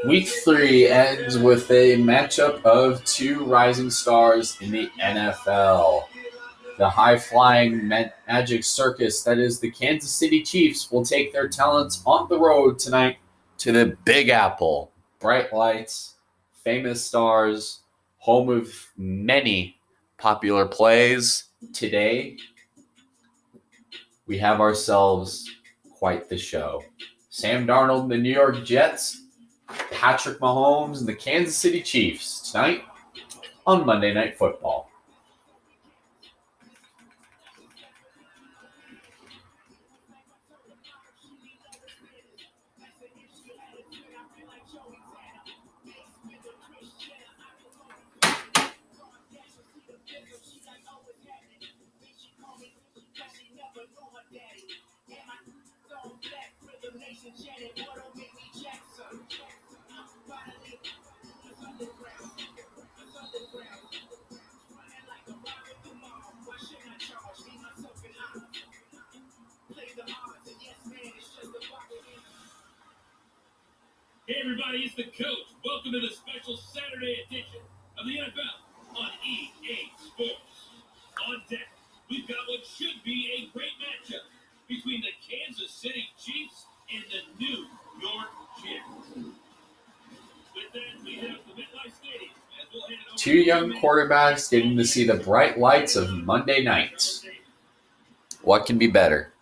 Week 3 ends with a matchup of two rising stars in the NFL. The high-flying magic circus that is the Kansas City Chiefs will take their talents on the road tonight to the Big Apple. Bright lights, famous stars, home of many popular plays. Today, we have ourselves quite the show. Sam Darnold and the New York Jets, Patrick Mahomes and the Kansas City Chiefs tonight on Monday Night Football. Hey everybody, it's the coach. Welcome to the special Saturday edition of the NFL on EA Sports. On deck, we've got what should be a great matchup between the Kansas City Chiefs and the New York Jets. With that, we have the MetLife Stadium. Two young quarterbacks getting to see the bright lights of Monday night. What can be better?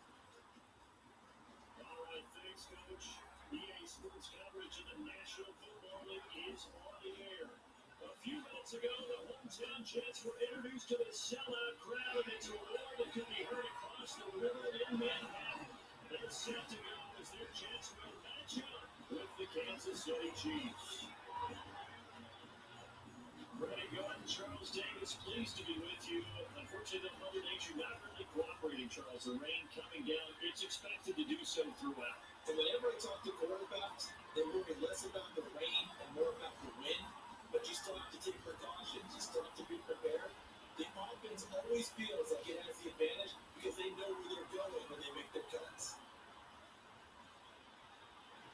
Jets were introduced to the sellout crowd, and it's a roar that can be heard across the river in Manhattan. They're set to go as their Jets will match up with the Kansas City Chiefs. Ready, Gordon, Charles Davis, pleased to be with you. Unfortunately, Mother Nature not really cooperating, Charles. The rain coming down, it's expected to do so throughout. And whenever I talk to quarterbacks, they're worried less about the rain and more about the wind. But you still have to take precautions. You still have to be prepared. The offense always feels like it has the advantage because they know where they're going when they make their cuts.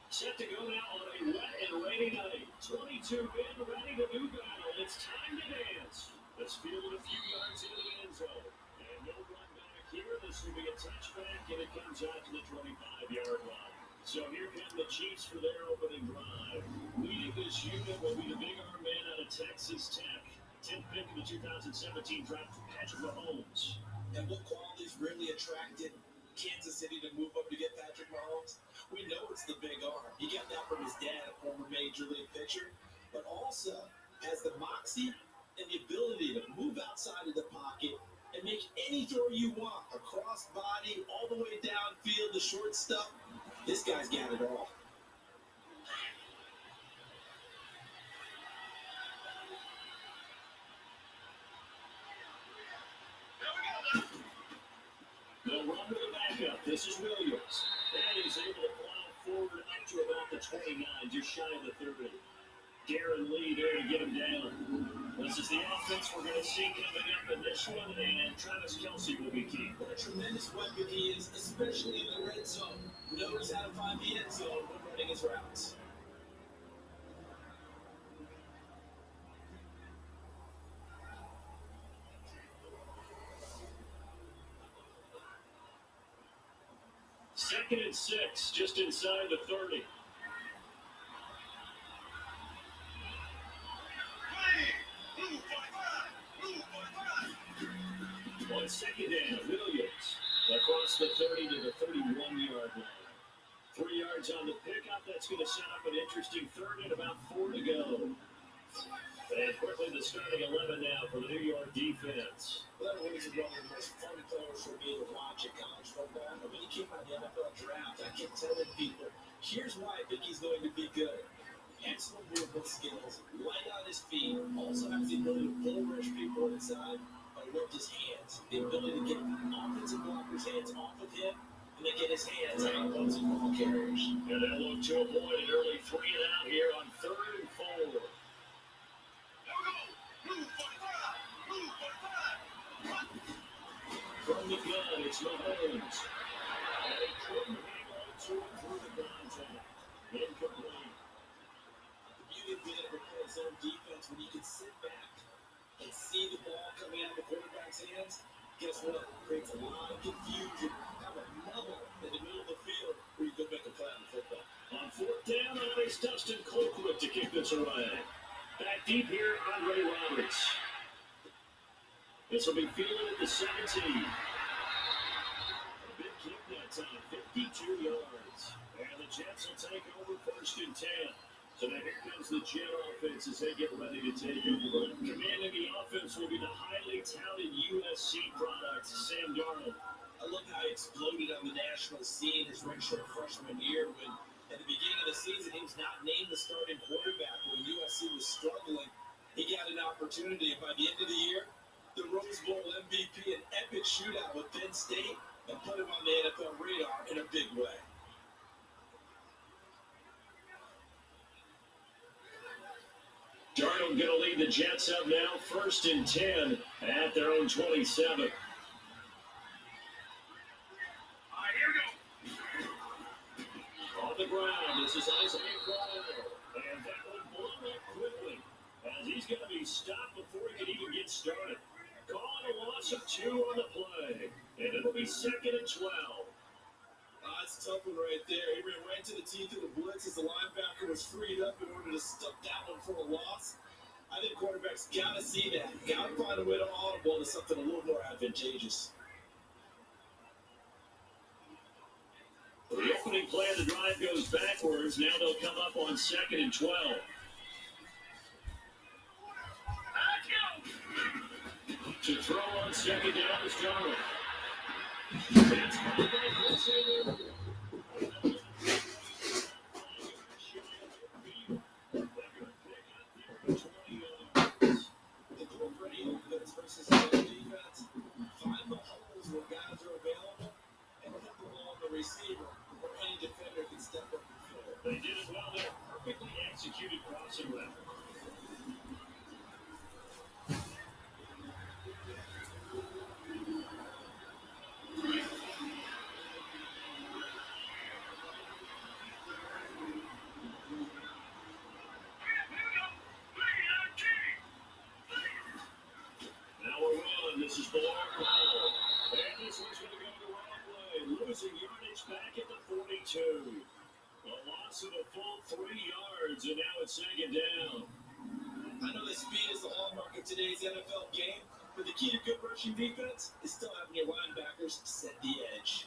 Set to go now on a wet and rainy night. 22 men ready to do battle. It's time to dance. Let's field it a few yards into the end zone. And no run back here. This will be a touchback, and it comes out to the 25-yard line. So here come the Chiefs for their opening drive. Leading this unit will be the big arm man out of Texas Tech. 10th pick in the 2017 draft, Patrick Mahomes. And what qualities really attracted Kansas City to move up to get Patrick Mahomes? We know it's the big arm. He got that from his dad, a former major league pitcher, but also has the moxie and the ability to move outside of the pocket and make any throw you want. A cross body, all the way downfield, the short stuff. This guy's got it all. They'll run to the backup. This is Williams. And he's able to plow forward up to about the 29, just shy of the 30. Darren Lee there to get him down. This is the offense we're going to see coming up in this one, and Travis Kelce will be key. What a tremendous weapon he is, especially in the red zone. Knows how to find the end zone when running his routes. Second and 6, just inside the 30. On second down, Williams across the 30 to the 31-yard line. 3 yards on the pickup. That's going to set up an interesting third and about 4 to go. And quickly the starting 11 now for the New York defense. Well, he's one of the most fun players for me to watch in college football. And when he came out of the NFL draft, I kept telling people, here's why I think he's going to be good. Excellent movement skills, light on his feet, also has the ability to bull rush people inside. With his hands, the ability to get offensive blockers' hands off of him, and then get his hands on opposing ball carriers. And they'll look to avoid an early 3 and out here on 3rd and 4. From the gun, it's Mahomes. And he couldn't hang on to it through the contact. Incomplete. The beauty of being able to play zone defense when you can sit back and see the ball coming out of the quarterback's hands, guess what? It creates a lot of confusion. Have a level in the middle of the field where you can make a play on the football. On fourth down, it's Dustin Colquitt to kick this away. Back deep here, Andre Roberts. This will be fielded at the 17. A big kick that time, 52 yards. And the Jets will take over first and 10. So now here comes the Jet offense as they get ready to take over. Commanding the offense will be the highly touted USC product, Sam Darnold. I love how he exploded on the national scene his redshirt freshman year when at the beginning of the season he was not named the starting quarterback when USC was struggling. He got an opportunity, and by the end of the year, the Rose Bowl MVP, an epic shootout with Penn State, and put him on the NFL radar in a big way. Darnold going to lead the Jets up now, first and 10 at their own 27. On the ground, this is Isaiah Crowell, and that one blown up quickly as he's going to be stopped before he can even get started. Calling a loss of 2 on the play, and it'll be second and 12. That's a tough one right there. He ran right to the teeth of the blitz as the linebacker was freed up in order to stop that one for a loss. I think quarterbacks got to see that. Got to find a way to audible to something a little more advantageous. The opening play of the drive goes backwards. Now they'll come up on second and 12. To throw on second down is Darnold. That's caught by Kelce. The goal for any offense versus zone defense, find the holes where guys are available and put the ball on the receiver where any defender can step up and fill it. They did it well there. Perfectly executed crossing route. This is the long ball. And this one's going to go the wrong way. Losing yardage back at the 42. A loss of a full 3 yards, and now it's second down. I know that speed is the hallmark of today's NFL game, but the key to good rushing defense is still having your linebackers set the edge.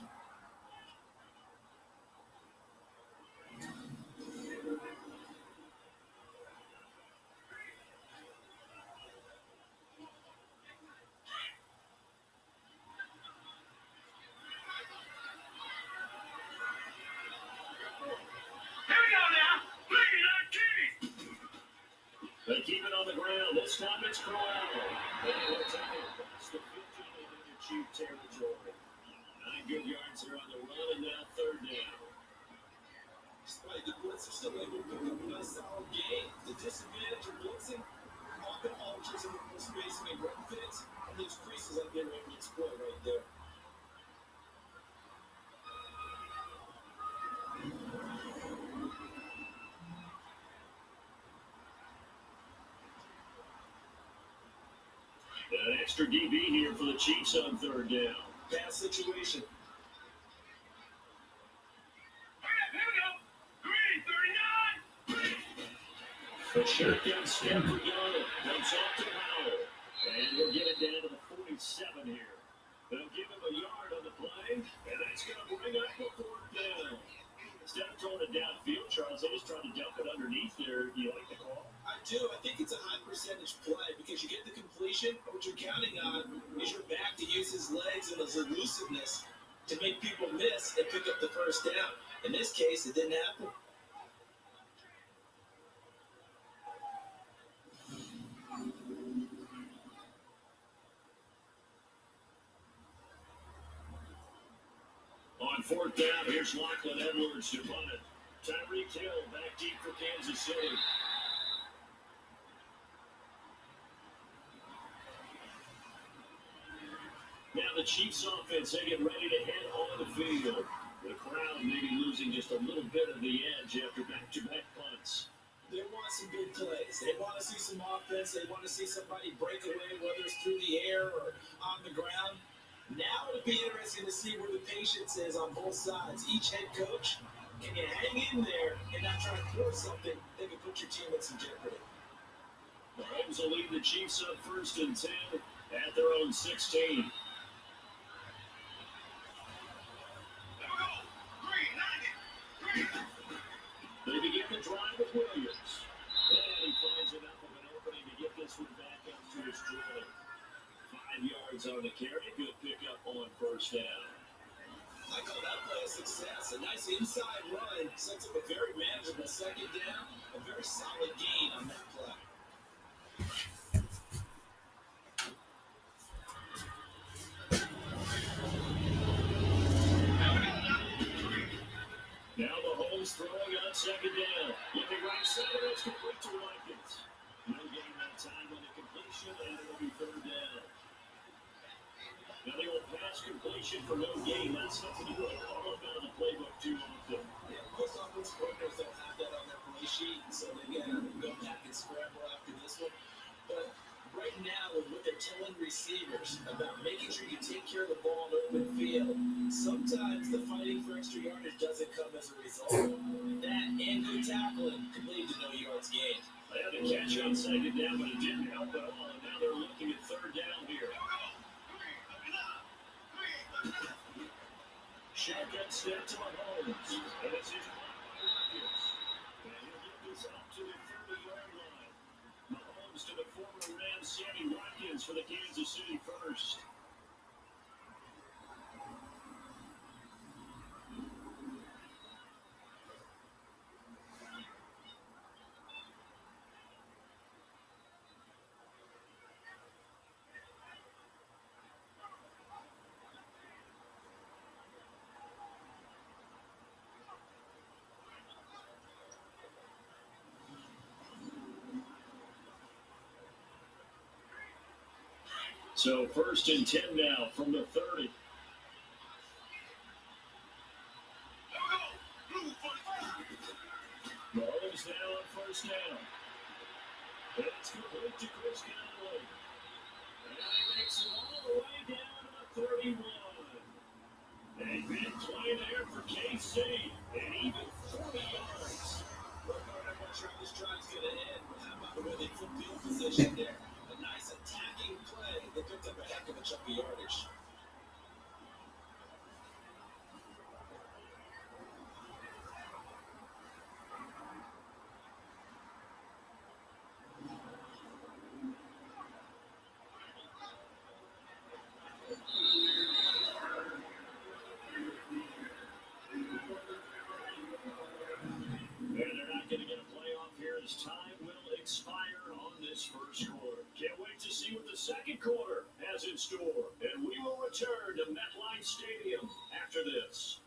They keep it on the ground. This time it's Crowell. And he'll take it across the 15 into Chief territory. 9 good yards there on the run, and now third down. Despite the blitz, they're still able to pick up a nice solid game. The disadvantage of blitzing, often alters in the spacing and run fits, and those creases that they're able to exploit right there. An extra DB here for the Chiefs on third down. Bad situation. A shotgun snap for Darnold. Dumps off to Howell. And we'll get it down to the 47 here. They'll give him a yard on the play, and that's going to bring up the fourth down. Instead of throwing it downfield, Charles, they just tried to dump it underneath there. Do you like the call? I do. I think it's a high percentage play because you get the completion, but what you're counting on is your back to use his legs and his elusiveness to make people miss and pick up the first down. In this case, it didn't happen. On fourth down, here's Lachlan Edwards to punt it. Tyreek Hill back deep for Kansas City. Now the Chiefs offense, they get ready to head on the field. The crowd maybe losing just a little bit of the edge after back-to-back punts. They want some big plays. They want to see some offense. They want to see somebody break away, whether it's through the air or on the ground. Now it'll be interesting to see where the patience is on both sides. Each head coach, can you hang in there and not try to force something that could put your team in some jeopardy? Mahomes will lead the Chiefs up 1st and 10 at their own 16. They begin the drive with Williams. And he finds enough of an opening to get this one back up to his drill. 5 yards on the carry. Good pickup on 1st down. I call that play a success. A nice inside run sets up a very manageable 2nd down. A very solid gain on that play. Now Mahomes throwing on 2nd down. Looking right center, it's complete to Watkins. No gain that time on the completion, and it'll be 3rd down. Now they will pass completion for no gain. That's something you want to call up out of the playbook too often. Yeah, most offensive coordinators don't have that on their play sheet, so they got to go back and scramble after this one. But right now, with what they're telling receivers about making sure you take care of the ball in open field, sometimes the fighting for extra yardage doesn't come as a result. That and good tackling can lead to no yards gained. They had a catch on 2nd down, but it didn't help at all. And now they're looking at 3rd down here. Shotgun step to Mahomes. And it's his Watkins. And he'll get this up to the 30-yard line. Mahomes to the former Rams, Sammy Watkins for the Kansas City first. So 1st and 10 now from the 30. Mahomes now on 1st down. It's complete to Chris Conley. And he makes it all the way down to the 31. A big play there for KC. And even 40 yards. Look, I'm not sure how this drive's going to end, but how about the way they put field position there? A nice attacking play that picked up a heck of a chunk of yardage. Time will expire on this 1st quarter. Can't wait to see what the 2nd quarter has in store. And we will return to MetLife Stadium after this.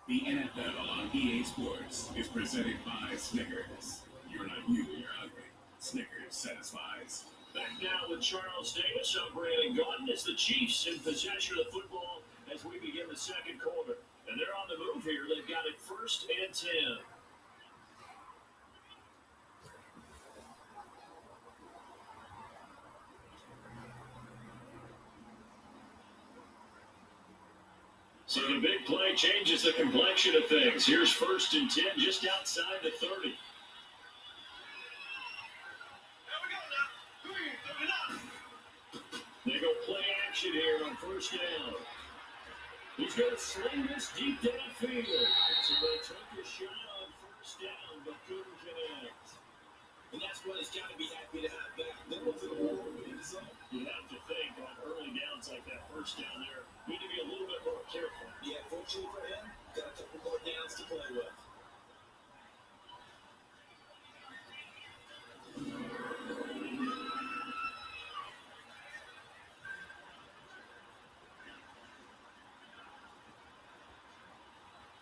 The NFL on EA Sports is presented by Snickers. You're not you, you're hungry. Snickers satisfies. Back now with Charles Davis, I'm Brandon Gordon. It's the Chiefs in possession of the football as we begin the 2nd quarter. And they're on the move here. They've got it 1st and 10. So the big play changes the complexion of things. Here's 1st and 10 just outside the 30. They go play action here on 1st down. He's going to sling this deep downfield. So they took a shot on 1st down, but couldn't connect. And that's what he's got to be happy to have back. That wasn't a war in his own. You have to think on early downs like that 1st down there, you need to be a little bit more careful. Yeah, fortunately for him, got a couple more downs to play with.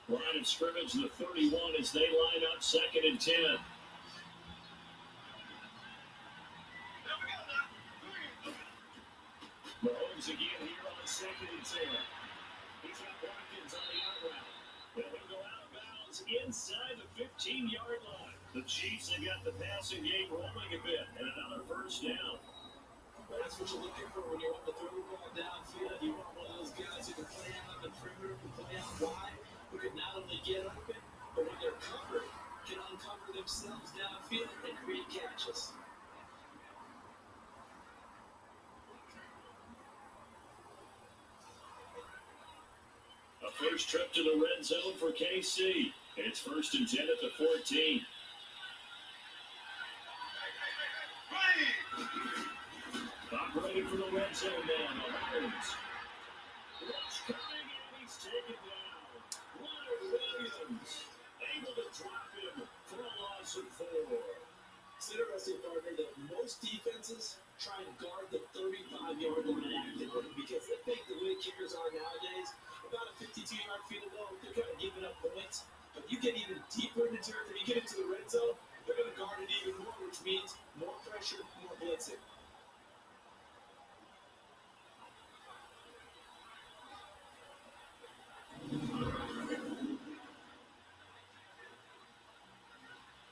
Line of scrimmage, the 31 as they line up 2nd and 10. Mahomes again here on second and 10. He's got Watkins on the out route. They'll go out of bounds inside the 15-yard line. The Chiefs have got the passing game rolling a bit, and another first down. Well, that's what you're looking for when you want to throw the ball downfield. You want one of those guys who can play out on the perimeter, who can play out wide, who can not only get open, but when they're covered, can uncover themselves downfield and create catches. A first trip to the red zone for KC. It's first and 10 at the 14. Operating for the red zone now, Mahomes. Rush coming and he's taken down. Leonard Williams able to drop him for a loss of 4. It's interesting, partner, that most defenses try and guard the 35-yard line actively because they think the way kickers are nowadays, about a 52-yard field goal, they're kind of giving up points. But you get even deeper into territory, you get into the red zone, they're going to guard it even more, which means more pressure, more blitzing.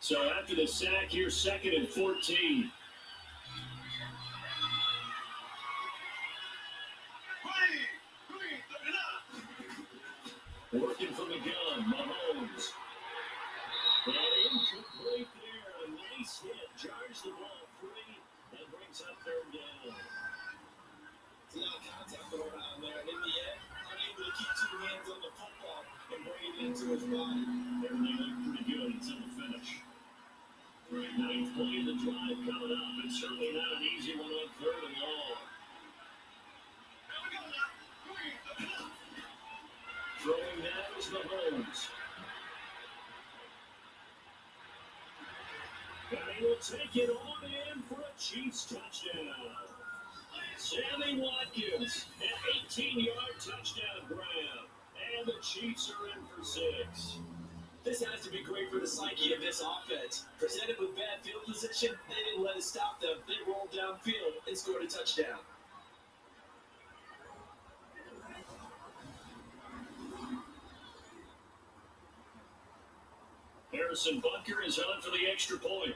So after the sack, here's second and 14. Working from the gun, Mahomes. And incomplete there. A nice hit. Jars the ball free and brings up third down. It's a lot of contact going on there. And in the end, unable to keep 2 hands on the football and bring it into his body. Everything looked pretty good until the finish. Ninth play of the drive coming up. It's certainly not an easy one on third and long. Throwing now is Mahomes. And he will take it on in for a Chiefs touchdown. Sammy Watkins, an 18-yard touchdown grab. And the Chiefs are in for 6. This has to be great for the psyche of this offense. Presented with bad field position, they didn't let it stop them. They rolled downfield and scored a touchdown. Harrison Butker is on for the extra point.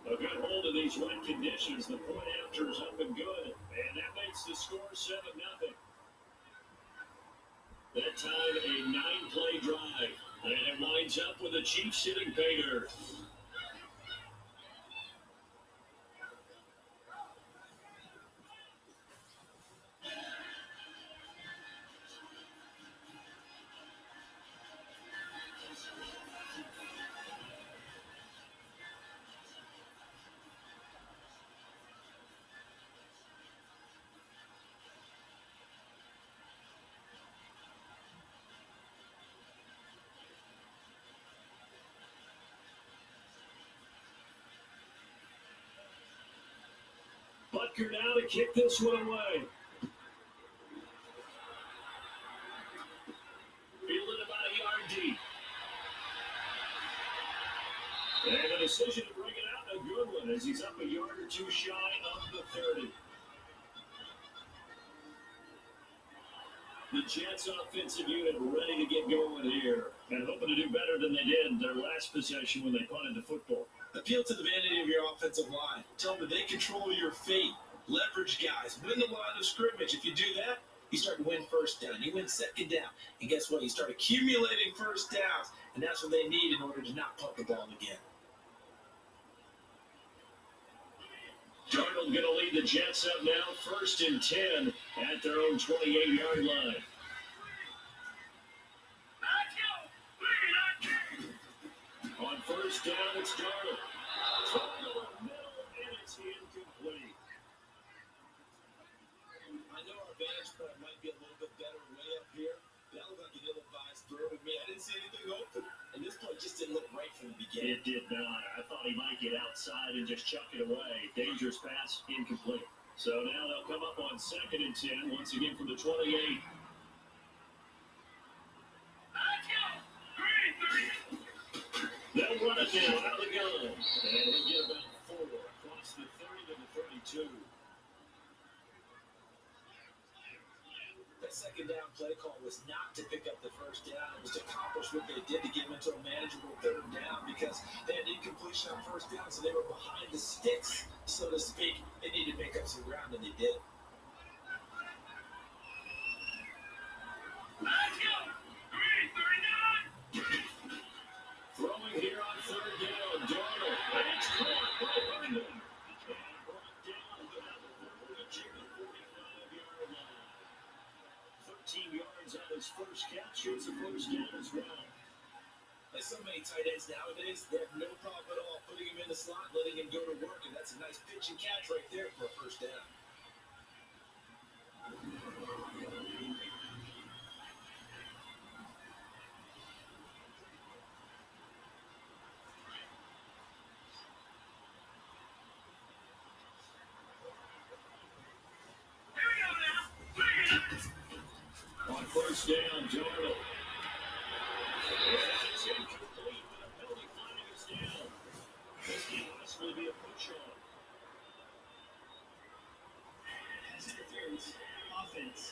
A good hold of these wet conditions. The point after is up and good. And that makes the score 7-0. That time, a 9-play drive. And it winds up with the Chiefs hitting pay dirt. Butker now to kick this one away. Fielded about a yard deep. And a decision to bring it out, a good one, as he's up a yard or two shy of the 30. The Jets offensive unit ready to get going here and hoping to do better than they did their last possession when they punted the football. Appeal to the vanity of your offensive line. Tell them that they control your fate. Leverage guys. Win the line of scrimmage. If you do that, you start to win first down. You win second down. And guess what? You start accumulating first downs. And that's what they need in order to not punt the ball again. Darnold going to lead the Jets up now, first and 10 at their own 28-yard line. On first down, it's Darnold. Thrown to the middle, and it's incomplete. I know our vantage point might be a little bit better way up here. That looked like an ill-advised throw to me. I didn't see anything open. And this play just didn't look right from the beginning. It did not. I thought he might get outside and just chuck it away. Dangerous pass, incomplete. So now they'll come up on second and 10, once again from the 28. They'll run it now out of the gun. And he'll get about 4 across the 30 to 2. That second down play call was not to pick up the first down. It was to accomplish what they did to get them into a manageable third down because they had incompletion on first down, so they were behind the sticks, so to speak. They needed to make up some ground, and they did. Let's go! 339! Throwing here on third down, Darnold. And it's caught by Herndon. And brought down about the 45-yard line. 13 yards on his first catch. It's a first down as well. Like so many tight ends nowadays, they have no problem at all putting him in the slot, letting him go to work, and that's a nice pitch and catch right there for a first down. On first down, Darnold. It's incomplete, but a penalty flag is down. This can possibly be a push on. Pass interference, offense.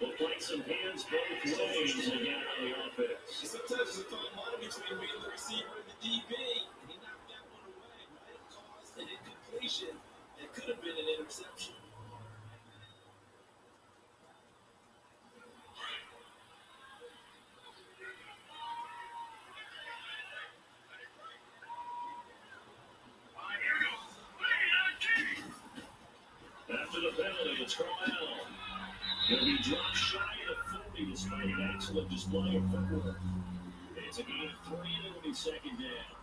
We'll play some hands both ways again on the offense. Sometimes there's a fine line between being the receiver and the DB, and he knocked that one away. Might have caused an incompletion. It could have been an interception. After the penalty, it's Corral. He'll be dropped shy of 40 despite an excellent display of footwork. It's a gain of 3 and it'll be second down.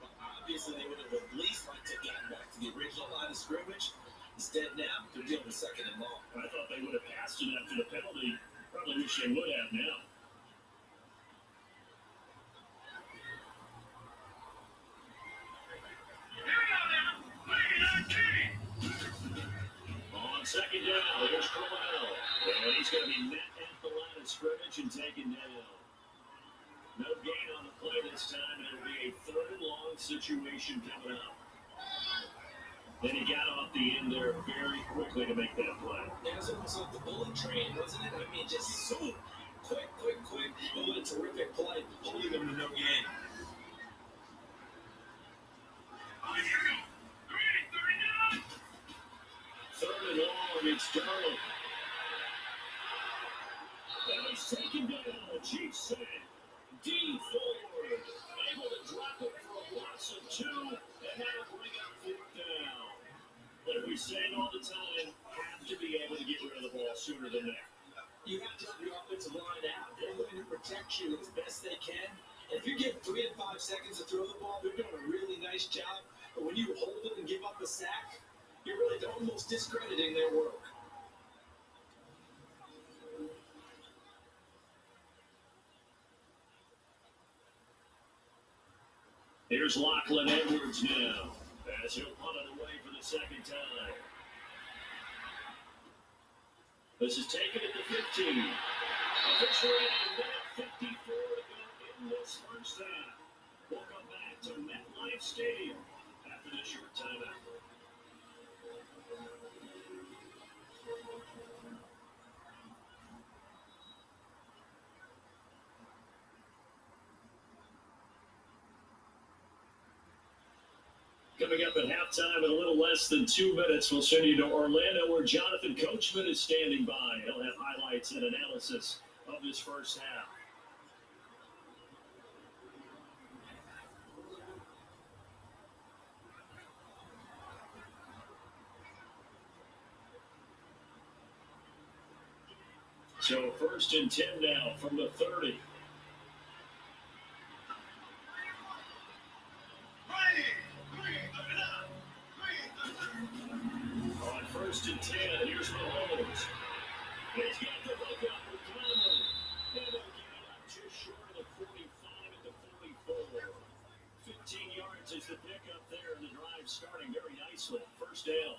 Well, obviously, they would have at least liked to have gotten back to the original line of scrimmage. Instead, now, they're dealing with second and long. I thought they would have passed it after the penalty. Probably wish they would have now. On second down, here's Corral. And he's going to be met at the line of scrimmage and taken down. No gain on the play this time, and it'll be a third and long situation coming up. Then he got off the end there very quickly to make that play. It was almost like the bullet train, wasn't it? I mean, just so quick. Oh, what a terrific play, holding them to no gain. Third and long, it's Darnold. And he's taken down, the Chiefs say. Dean forward, able to drop it for a loss of 2, and that'll bring up fourth down. But we say it all the time, have to be able to get rid of the ball sooner than that. You have to help your offensive line out. They're going to protect you as best they can. And if you give 3 and 5 seconds to throw the ball, they're doing a really nice job. But when you hold it and give up a sack, you're really almost discrediting their work. Here's Lachlan Edwards now, as he'll punt it away for the second time. This is taken at the 15. Officially at 54 to go in this first half. We'll come back to MetLife Stadium after this short timeout. Coming up at halftime in a little less than 2 minutes, we'll send you to Orlando where Jonathan Coachman is standing by. He'll have highlights and analysis of this first half. So 1st and 10 now from the 30. On 1st and 10, here's Mahomes. He's got the hook up with Conley. And they'll get it up just short of the 45 at the 44. 15 yards is the pickup there, and the drive starting very nicely. First down.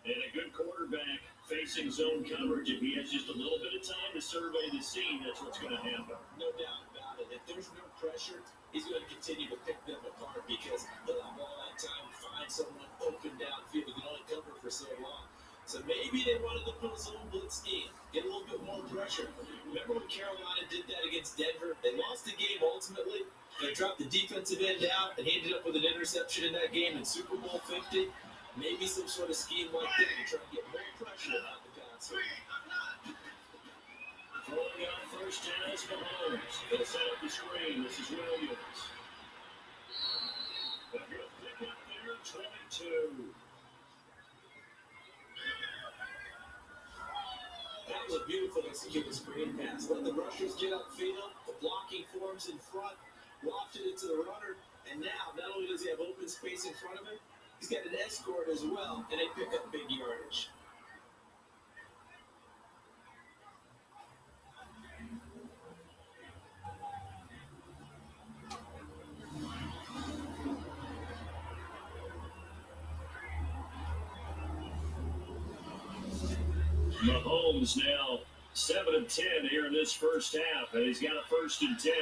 And a good quarterback facing zone coverage. If he has just a little bit of time to survey the scene, that's what's going to happen. No doubt about it. if there's no pressure, he's going to continue to pick them apart because he'll have all that time to find someone open downfield. He can only cover for so long. So maybe they wanted to put a zone blitz scheme, get a little bit more pressure. Remember when Carolina did that against Denver? They lost the game ultimately. They dropped the defensive end out and he ended up with an interception in that game in Super Bowl 50. Maybe some sort of scheme like that to try and get more pressure out the passer. Throwing out first down is Mahomes. He'll set up the screen. This is Williams. A good pick up there, 22. That was a beautiful executed screen pass. Let the rushers get upfield. The blocking forms in front. Lofted it to the runner. And now, not only does he have open space in front of him, he's got an escort as well. And they pick up big yardage. Mahomes now 7 of 10 here in this first half, and he's got a 1st and 10.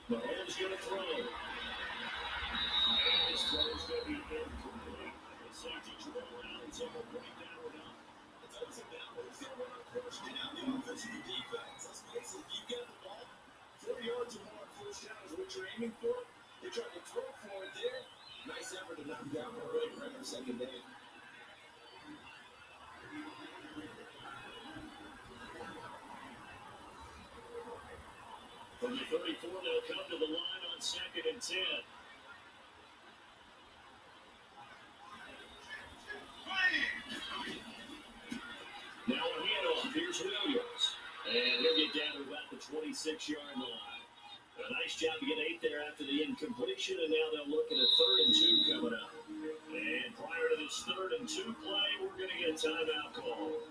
Mahomes going to throw. And his throw's going to be incomplete. The safety drill rounds on the breakdown without. It's always about what he's going to run on first down. The offense and the defense. Let's face it, if you get the ball, 4 yards or more on first down is what you're aiming for. They tried to throw for it there. Nice effort to knock down the right on second down. From the 34, they'll come to the line on 2nd and 10. Now a handoff. Here's Williams. And he'll get down to about the 26-yard line. A nice job to get 8 there after the incompletion, and now they'll look at a 3rd and 2 coming up. And prior to this 3rd and 2 play, we're going to get a timeout call,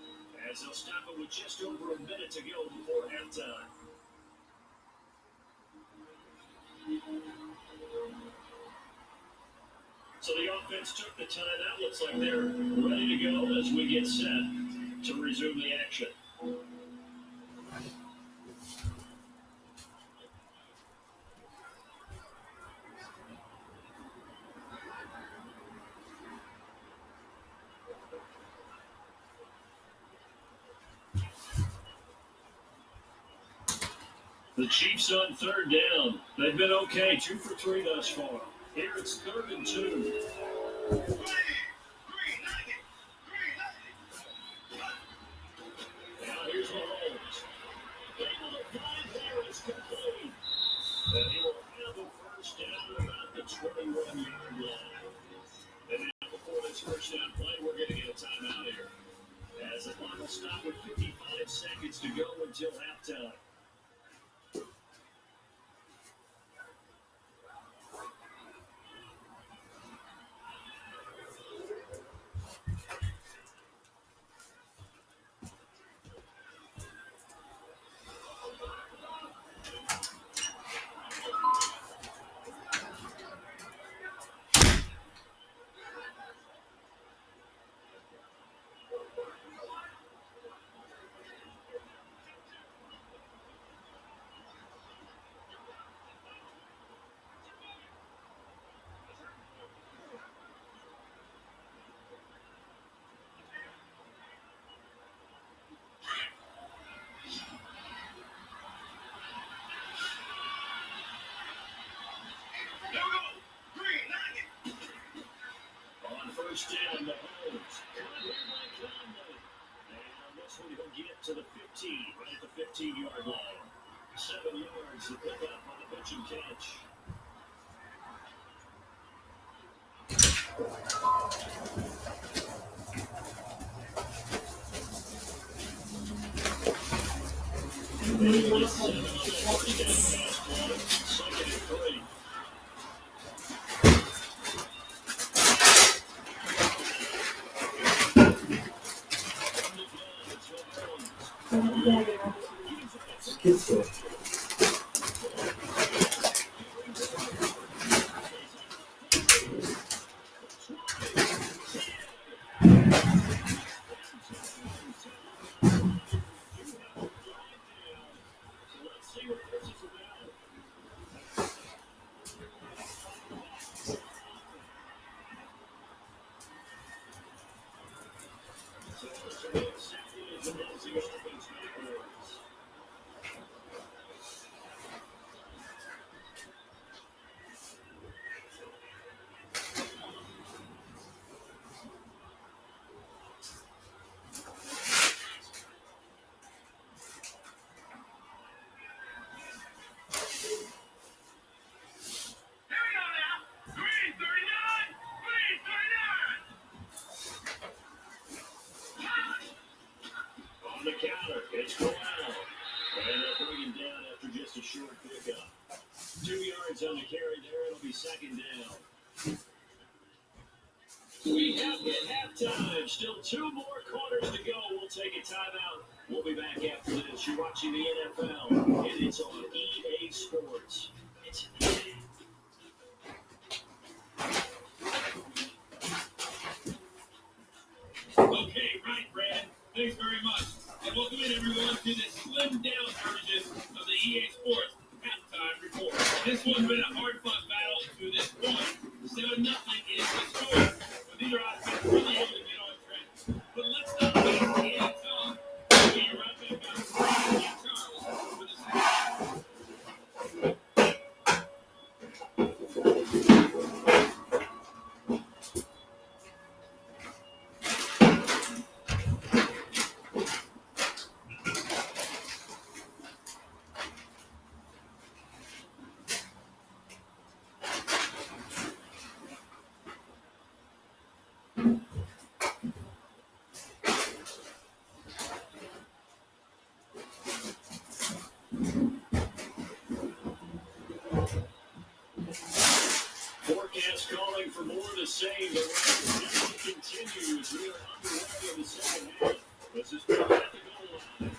as they'll stop it with just over a minute to go before halftime. So the offense took the timeout. Looks like they're ready to go as we get set to resume the action. The Chiefs on 3rd down. They've been okay, 2 for 3 thus far. Here it's 3rd and 2. Now here's Mahomes. Able to find Harris complete. And he will have a first down about the 21-yard line. And now before this first down play, we're going to get a timeout here. As the clock will stop with 55 seconds to go until halftime. First down, Mahomes. And this one he'll get to the 15, right at the 15-yard line. 7 yards to pick up on the pitch and catch. They get 7 on the first down pass play. 2nd and 3. Kelce. pickup. 2 yards on the carry there. It'll be second down. We have hit halftime. Still 2 more quarters to go. We'll take a timeout. We'll be back after this. You're watching the NFL, and it's on EA Sports. It's Okay, right, Brad. Thanks very much. And welcome in, everyone, to this slimmed-down version of the EA Sports halftime report. This one's been a hard-fought battle to this point. 7-0 is the score. But neither offense really able to get on track. But let's not waste any time. We'll be right back on Brad and Charles for the second. forecast calling for more of the same. The race continues. We are underway in the second half. This is at the goal line.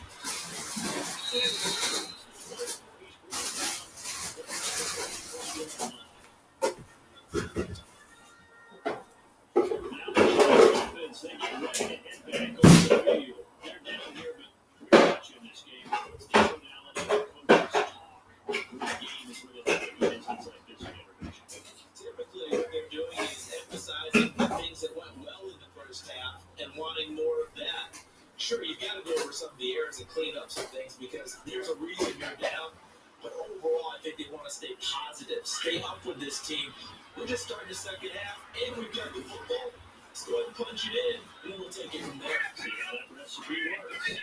They get ready to head back on the field. They're down here, but we're watching this game. It's the tonality of coaches' talk. The game is where the instances like this get intervention. Typically, what they're doing is emphasizing the things that went well in the first half and wanting more of that. Sure, you've got to go over some of the errors and clean up some things because there's a reason you're down. But overall, I think they want to stay positive, stay up with this team. We're just starting the second half, and we've got the football. Let's go ahead and punch it in, and then we'll take it from there. See how that recipe works.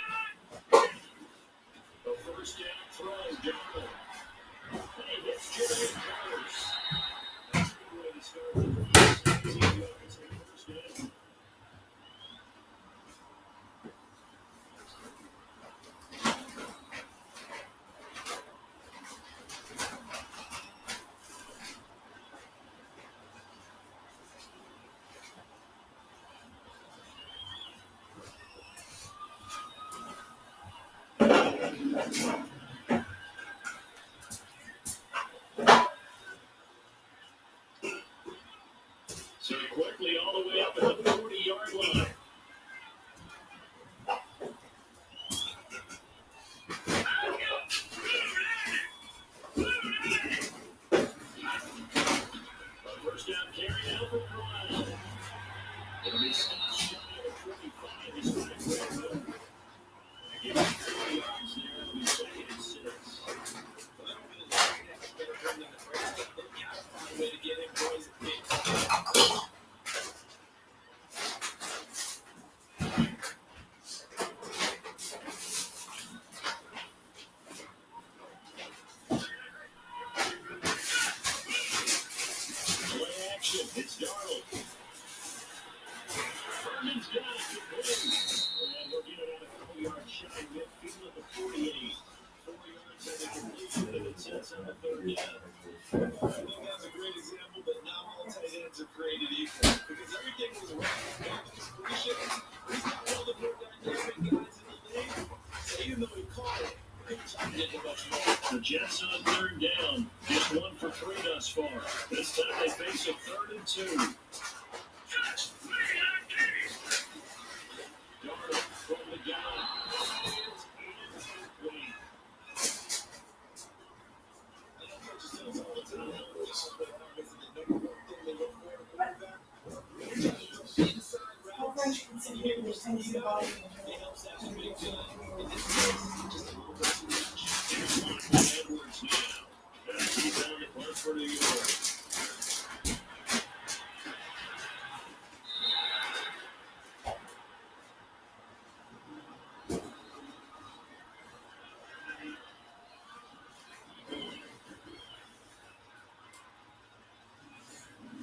The first down throw, Darnold. Hey, hits Jerry Carlos. That's a good way to start the drive. 17 yards on first down. So quickly all the way up at the 40-yard line. A first down carry out for Brown. It'll be stopped shy of 25 as Frank Brown. Give him 3 yards there. It'll be second and 6. But I don't really think that's better than the first half. They've got to find a way to get him boys and things. Play action. It's Darnold. Furman's got it to play. And he'll get it out a couple yards shy midfield at the 48. 4 yards at the completion, and it sets on the third down. I think that's a great example that not all tight ends are created equal because everything was right. Back to completion. He's got one of the more dynamic guys in the league. So even though he caught it, he couldn't get much more. The Jets on third down. Just 1 for 3 thus far. This time they face a 3rd and 2. Darnold from the gun. It's incomplete. I don't touch yourselves all the time. Just the number one thing they look for in a quarterback. Inside routes. And you get more speed out. It helps that big gun. In this case, just a little bit too much. Edwards now. He's on the punt for New York.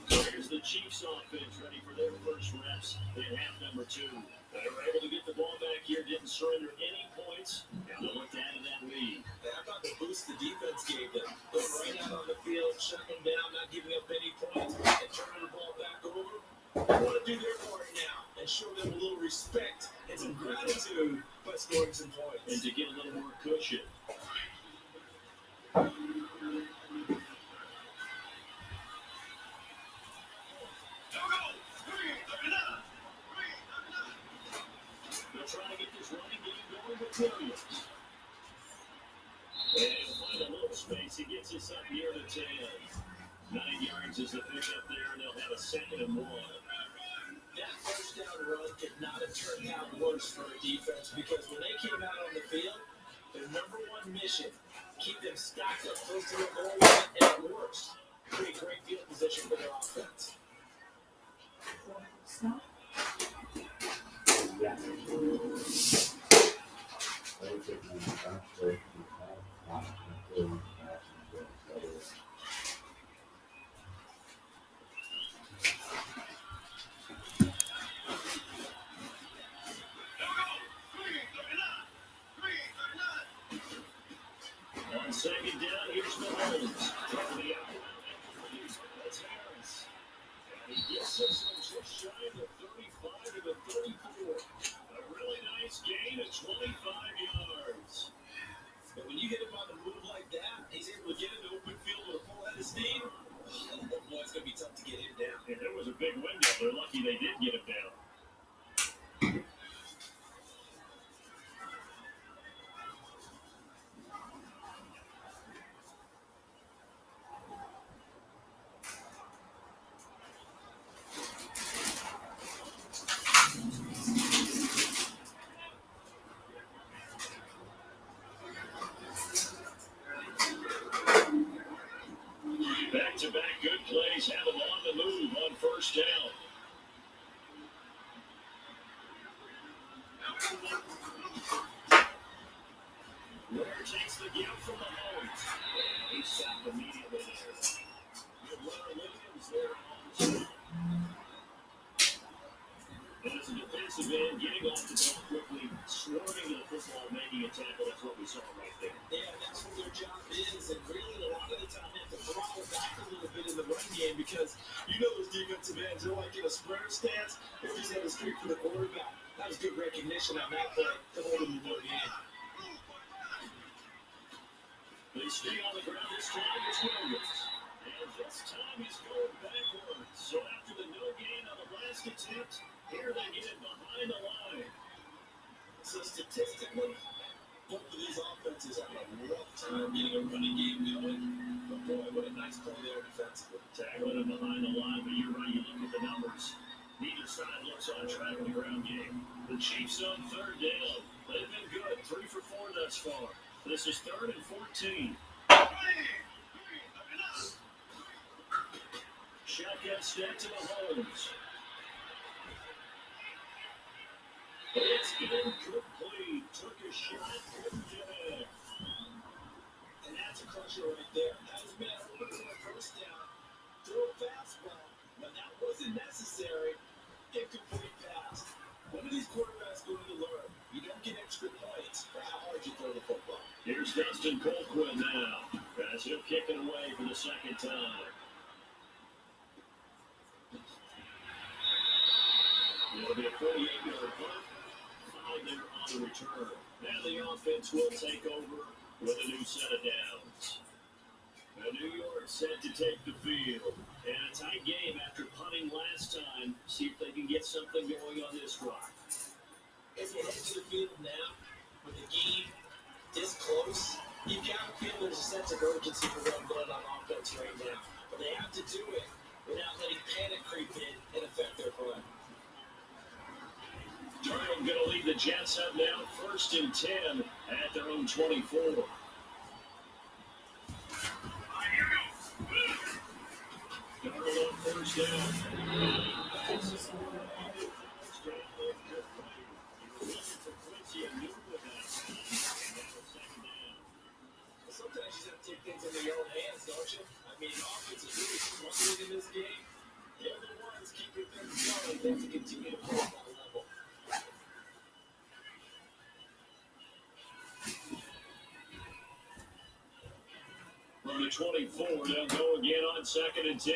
Here's Here's the Chiefs offense ready for their first reps in half number 2. They were able to get the ball back here, didn't surrender any points. Now they'll look to add to that lead. How about the boost the defense gave them? Going right out on the field, shutting them down, not giving up any points, and turning the ball back over. They want to do their part now and show them a little respect and some gratitude by scoring some points. And to get a little more cushion. Trying to get this running game going with Williams. And he'll find a little space. He gets us up near the 10. 9 yards is the pickup there, and they'll have a 2nd and 1. That first down run could not have turned out worse for a defense because when they came out on the field, their number one mission, keep them stacked up close to the goal line, and it works. Create great field position for their offense. On 2nd down, here's Mahomes. From the outline, that's Harris. And he gets this one just shy of the 35 to the 34. A really nice gain of 25 yards. But when you get him on the move like that, he's able to get into open field with a full head of steam. Oh boy, it's going to be tough to get him down. And there was a big window. They're lucky they did get him down. Back-to-back good plays have them on the move on 1st down. Ware takes the gift from Mahomes. He stopped immediately there. Good runner Williams there on the spot. And as a defensive end, getting off the ball quickly, swarming to the football, making a tackle. That's what we saw right there. Yeah, that's what their job is, and really a lot of the time they have to throttle back a little bit in the run game because you know those defensive ends, they're like in a sprinter stance, they're just heading straight for the quarterback. That was good recognition on that play to hold him in the game. They stay on the ground this time, it's Williams. And this time he's going backwards. So after the no gain on the last attempt, here they get it behind the line. So statistically, both of these offenses have a rough time getting a running game going. But boy, what a nice play there defensively. Tackling him behind the line, but you're right, you look at the numbers. Neither side looks on track in the ground game. The Chiefs on 3rd down. They've been good, 3 for 4 thus far. This is 3rd and 14. Shotgun snap to Mahomes. It's incomplete. Took a shot, couldn't get it. And that's a crusher right there. That was meant for a first down. Throw a fastball, but that wasn't necessary. Incomplete pass. When are these quarterbacks going to learn? You don't get extra points for how hard you throw the football. Here's Dustin Colquitt now. As he'll kick it away for the 2nd time. It'll be a 48-yard punt. 5 there on the return. Now the offense will take over with a new set of downs. Now New York set to take the field. And a tight game after punting last time. See if they can get something going on this drive. As you head to the field now, with the game this close, you've got to feel there's a sense of urgency for them going on offense right now. But they have to do it without letting panic creep in and affect their play. Darnold going to lead the Jets up now, 1st and 10 at their own 24. Darnold on 1st down. Sometimes you have to take things into your own hands, don't you? I mean, offense is really struggling in this game. They're from the 24. They'll go again on 2nd and 10.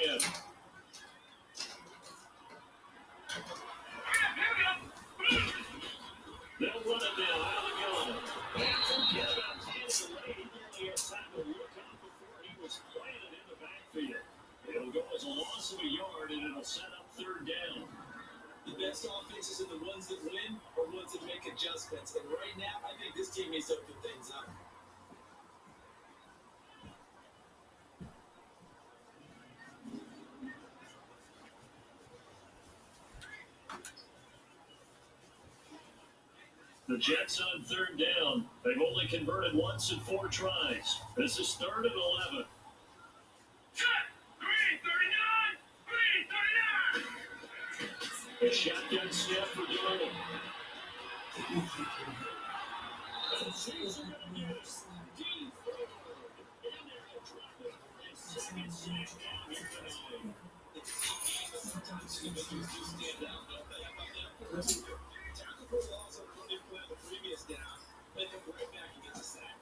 They'll run it now out of the gun. Get about 10 delayed. He had time to look up before he was planted in the backfield. It'll go as a loss of a yard, and it'll set up 3rd down. The best offenses are the ones that win or ones that make adjustments. And right now, I think this team needs to open things up. The Jets on 3rd down. They've only converted once in 4 tries. This is 3rd and 11. A shotgun snap for Darnold. Sometimes individuals do stand out, don't they? How about that? Tackle for loss on the running play on the previous down. Let him right back and gets a sack.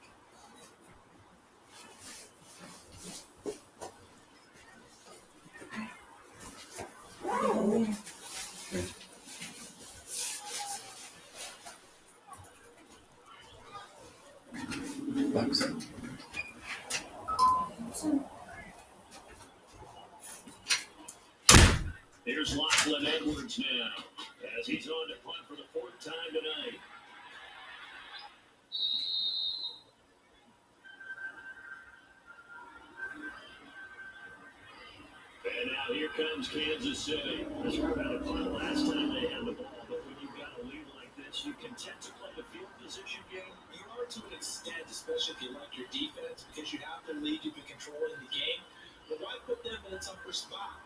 Here's Lachlan Edwards now, as he's on to punt for the 4th time tonight. And now here comes Kansas City. This was about a punt last time they had the ball, but when you've got a lead like this, you can tend to play the field position game. You are to an extent, especially if you like your defense, because you have the lead, you've been controlling the game. But why put them in a tougher spot?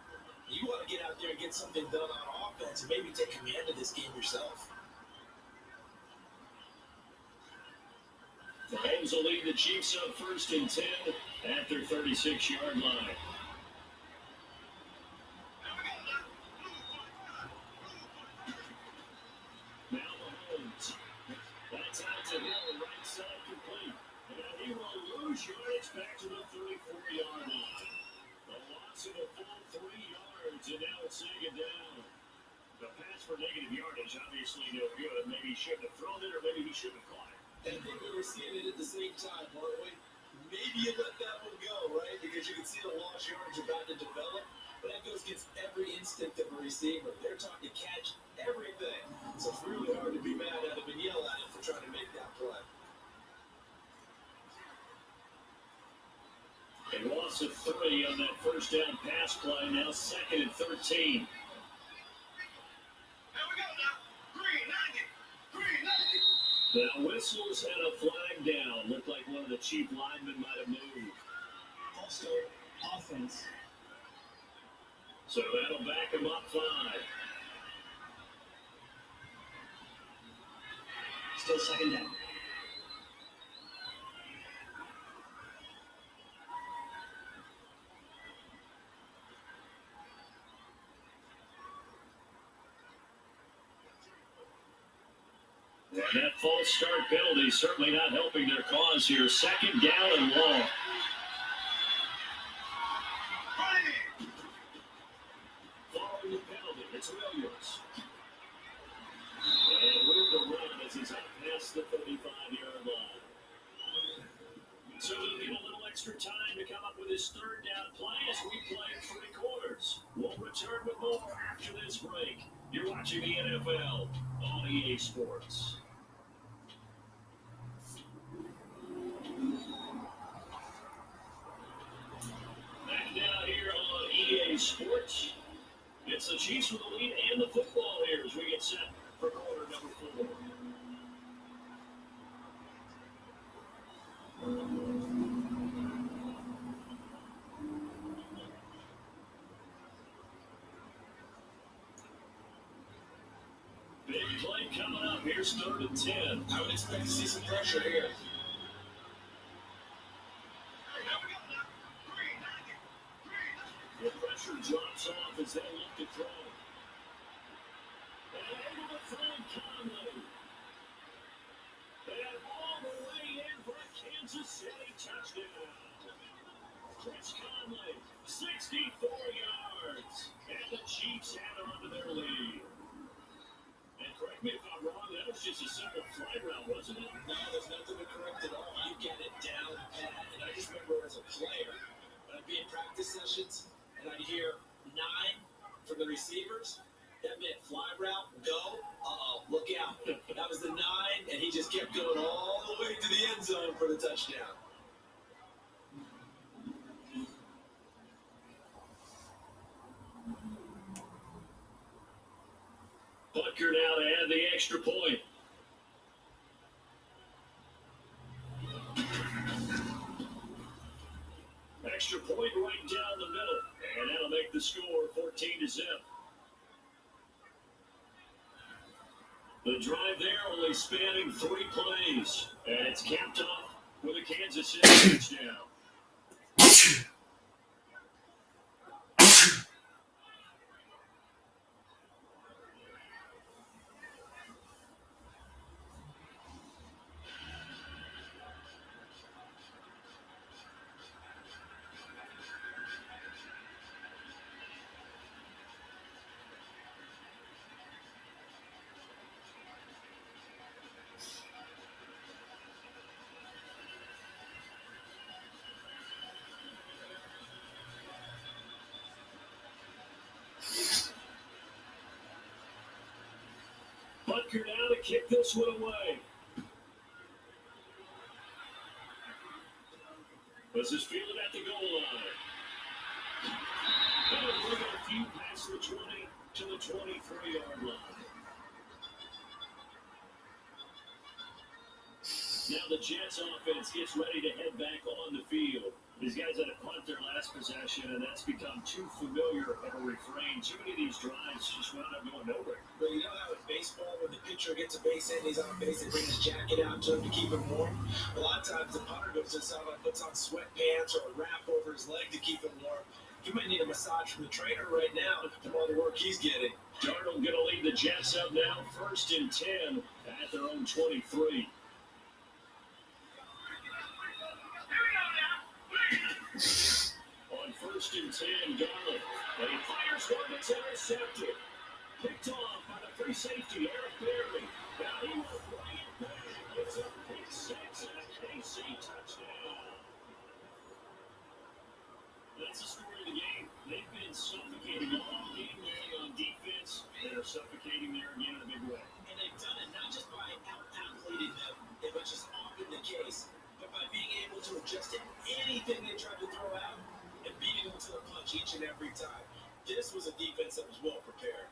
You want to get out there and get something done on offense and maybe take command of this game yourself. Mahomes will lead the Chiefs up 1st and 10 at their 36-yard line. Now Mahomes. That's out to Hill, right side complete. And he will lose yards back to the 34-yard line. The loss of a full 3 yards, and now it's 2nd down. The pass for negative yardage, obviously no good. Maybe he shouldn't have thrown it, or maybe he shouldn't have caught it. And I think we were seeing it at the same time, weren't we? Maybe you let that one go, right? Because you can see the lost yards about to develop. But that goes against every instinct of a receiver. They're trying to catch everything. So it's really hard to be mad at him and yell at him for trying to make that play. A loss of 3 on that 1st down pass play. Now 2nd and 13. Now whistles and a flag down. Looked like one of the chief linemen might have moved. Also, offense. So that'll back him up 5. Still 2nd down. And that false start penalty certainly not helping their cause here. 2nd down and long. Following the penalty, it's Williams. And room to run as he's up past the 35-yard line. So he'll get a little extra time to come up with his 3rd down play as we play 3 quarters. We'll return with more after this break. You're watching the NFL on EA Sports. Back down here on EA Sports. It's the Chiefs with the lead and the football here as we get set for quarter number 4. Big play coming up. Here's 3rd and 10. I would expect to see some pressure here. The pressure drops off as they look to throw. And able to find Conley. And all the way in for a Kansas City touchdown. Chris Conley, 64 yards. And the Chiefs add on to their lead. And correct me if I'm wrong, that was just a simple fly route, wasn't it? No, there's nothing to correct at all. You get it down pat. And I just remember as a player, when I'd be in practice sessions and I'd hear 9 from the receivers, that meant fly route, go, look out. That was the 9, and he just kept going all the way to the end zone for the touchdown. Butker now to add the extra point. Extra point right down the middle, and that'll make the score 14-0. The drive there only spanning 3 plays, and it's capped off with a Kansas City touchdown. Butker now to kick this one away. This is fielded at the goal line. And we're going to few past the 20 to the 23-yard line. Now the Jets offense gets ready to head back on the field. These guys had to punt their last possession, and that's become too familiar of a refrain. Too many of these drives just wound up going nowhere. But you know how in baseball, when the pitcher gets a base hit and he's on base, they bring his jacket out to him to keep him warm? A lot of times the punter goes to the sideline, puts on sweatpants or a wrap over his leg to keep him warm. He might need a massage from the trainer right now from all the work he's getting. Darnold going to lead the Jets up now, 1st and 10 at their own 23. On 1st and 10, Darnold. And he fires one that's intercepted. Picked off by the free safety, Eric Berry. Now he will bring it back. It's a pick 6 and a KC touchdown. That's the story of the game. They've been suffocating all game long on defense. They're suffocating there again in a big way. And they've done it not just by out-athleting them, which is often the case, but by being able to adjust to anything they tried to throw out and beating them to the punch each and every time. This was a defense that was well prepared.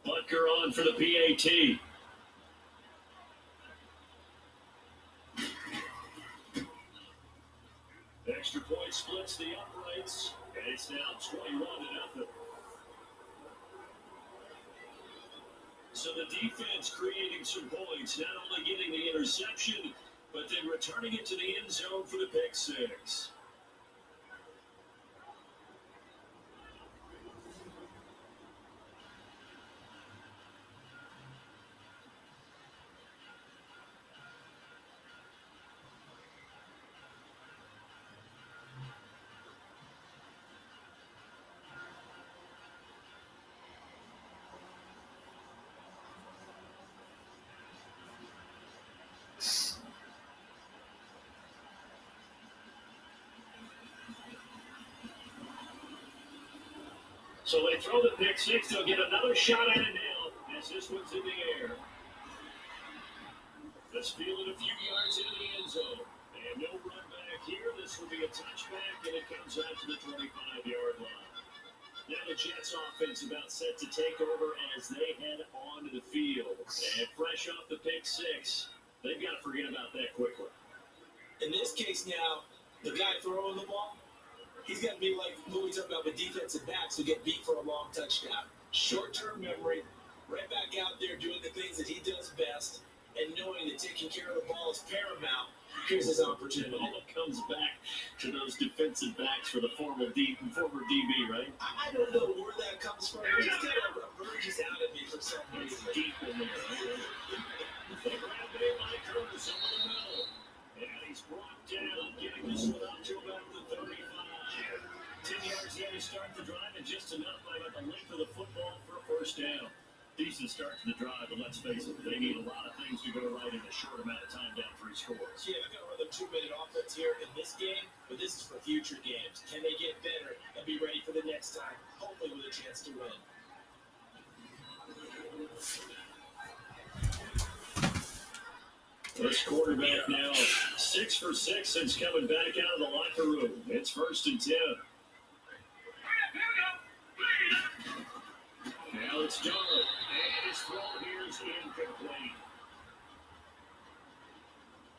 Butker on for the PAT. Extra point splits the uprights, and it's now 21-0. So the defense creating some points, not only getting the interception, but then returning it to the end zone for the pick 6. So they throw the pick 6. They'll get another shot at it now as this one's in the air. Let's field it a few yards into the end zone. And no run back here. This will be a touchback, and it comes out to the 25-yard line. Now the Jets offense about set to take over as they head onto the field. And fresh off the pick 6, they've got to forget about that quickly. In this case now, the guy throwing the ball, he's got to be like what we talk about with defensive backs who get beat for a long touchdown. Short-term memory, right back out there doing the things that he Here's his opportunity. All it comes back to those defensive backs for the former DB, right? I don't know where that comes from. It just kind of emerges out at me for some reason. Deep in there. The grab made by Curtis over the middle. And he's brought down, getting this one up to about the 35. 10 yards there to start the drive, and just enough by about the length of the football for a first down. Decent start to the drive, but let's face it, they need a lot of things to go right in a short amount of time down 3 scores. Yeah, they're going to run the 2-minute offense here in this game, but this is for future games. Can they get better and be ready for the next time, hopefully with a chance to win? This quarterback now 6 for 6 since coming back out of the locker room. It's 1st and 10. Now it's Darnold, and his throw here is incomplete.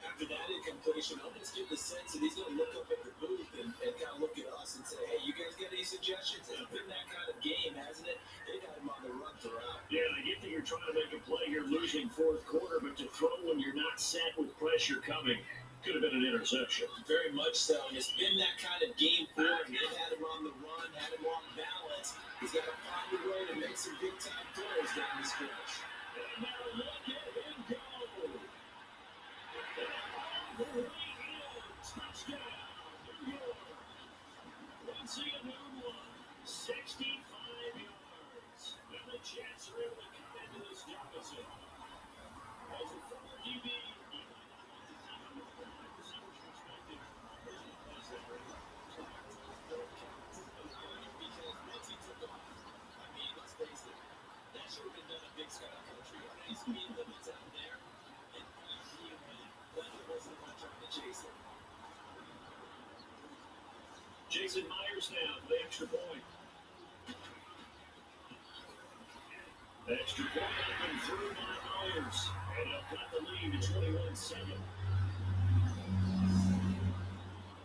After that incompletion, I almost get the sense that he's going to look up at the booth and kind of look at us and say, hey, you guys got any suggestions? It's been that kind of game, hasn't it? They got him on the run throughout. Yeah, I get that you're trying to make a play here losing 4th quarter, but to throw when you're not set with pressure coming could have been an interception. Very much so, and it's been that kind of game for him. They've had him on the run, had him on balance. He's got to find a way to make some big-time throws down the stretch. And now look at him go. Touchdown, New York. Once again, 65 yards. And the Jets are able to come into this deficit. As a former DB, Because once he took off, I mean, let's face it, that should have been done in Big Sky Country. These speed limits out there, and he ran. That wasn't one trying to chase it. Jason Myers now for the extra point. The extra point has been through by Myers, and they'll cut the lead to 21-7.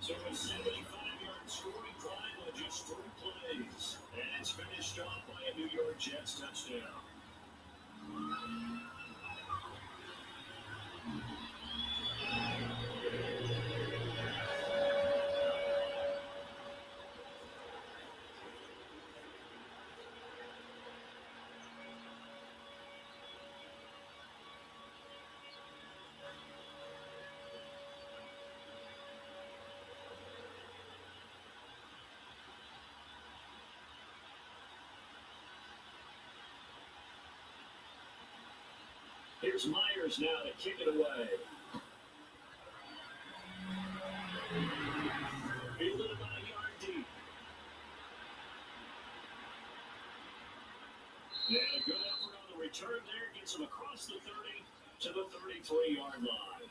So a 75-yard scoring drive on just 3 plays, and it's finished off by a New York Jets touchdown. Here's Myers now to kick it away. Fielded about a yard deep. And a good effort on the return there. Gets him across the 30 to the 33-yard line.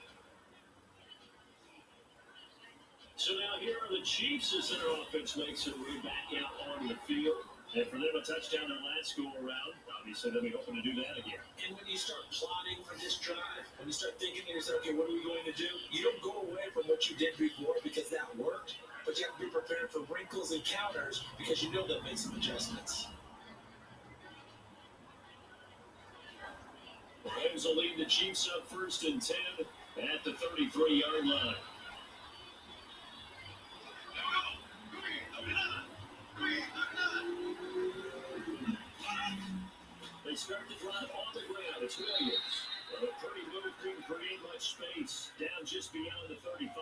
So now here are the Chiefs as their offense makes their way back out on the field. And for them, a touchdown their last go-around. Obviously, they'll be hoping to do that again. And when you start plotting for this drive, when you start thinking to yourself, okay, what are we going to do? You don't go away from what you did before because that worked, but you have to be prepared for wrinkles and counters because you know they'll make some adjustments. Rams will lead the Chiefs up 1st and 10 at the 33-yard line. They start the drive on the ground. It's Williams. A pretty move, couldn't create much space. Down just beyond the 35.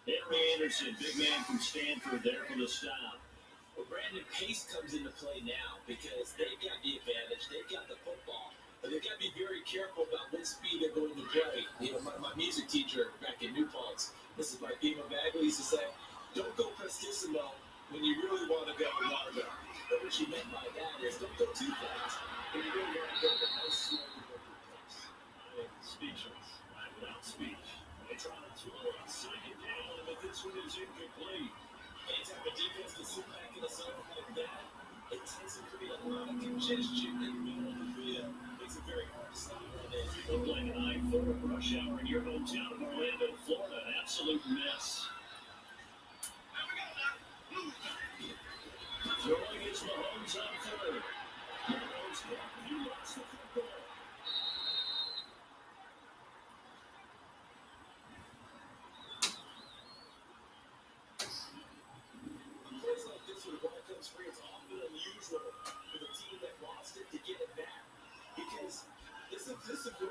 Henry Anderson, big man from Stanford, there for the stop. Well, Brandon, pace comes into play now because they've got the advantage. They've got the football. But they've got to be very careful about what speed they're going to play. You know, my music teacher back in New Paltz, this is my Beamer Bagley, used to say, don't go prestissimo when you really want to go largo. But what she meant by that is don't go too fast when you really want to go the most slowly go through place. I am speechless. I'm without speech. They try to throw it, 2nd down, but this one is incomplete. Anytime a defense can sit back in a zone like that, it tends to create a lot of congestion in the middle of the field. Makes it very hard to stop run in. Look like an I-4 rush hour in your hometown of Orlando, Florida. An absolute mess. Throwing is Mahomes on 3rd. Mahomes dropped. He lost the football.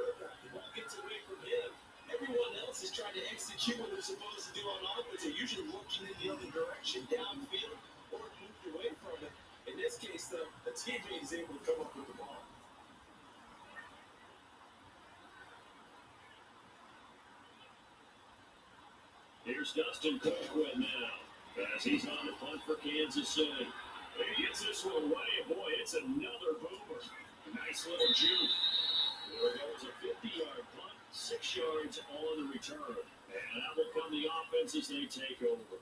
quarterback. The ball gets away from him. Everyone else is trying to execute what they're supposed to do on offense. They're usually looking in the other direction, downfield, or moved away from it. In this case, though, the teammate is able to come up with the ball. Here's Dustin Colquitt now, as he's on the punt for Kansas City. He gets this one away. Boy, it's another boomer. Nice little juke. There goes a 50-yard punt, 6 yards on the return. And out will come the offense as they take over.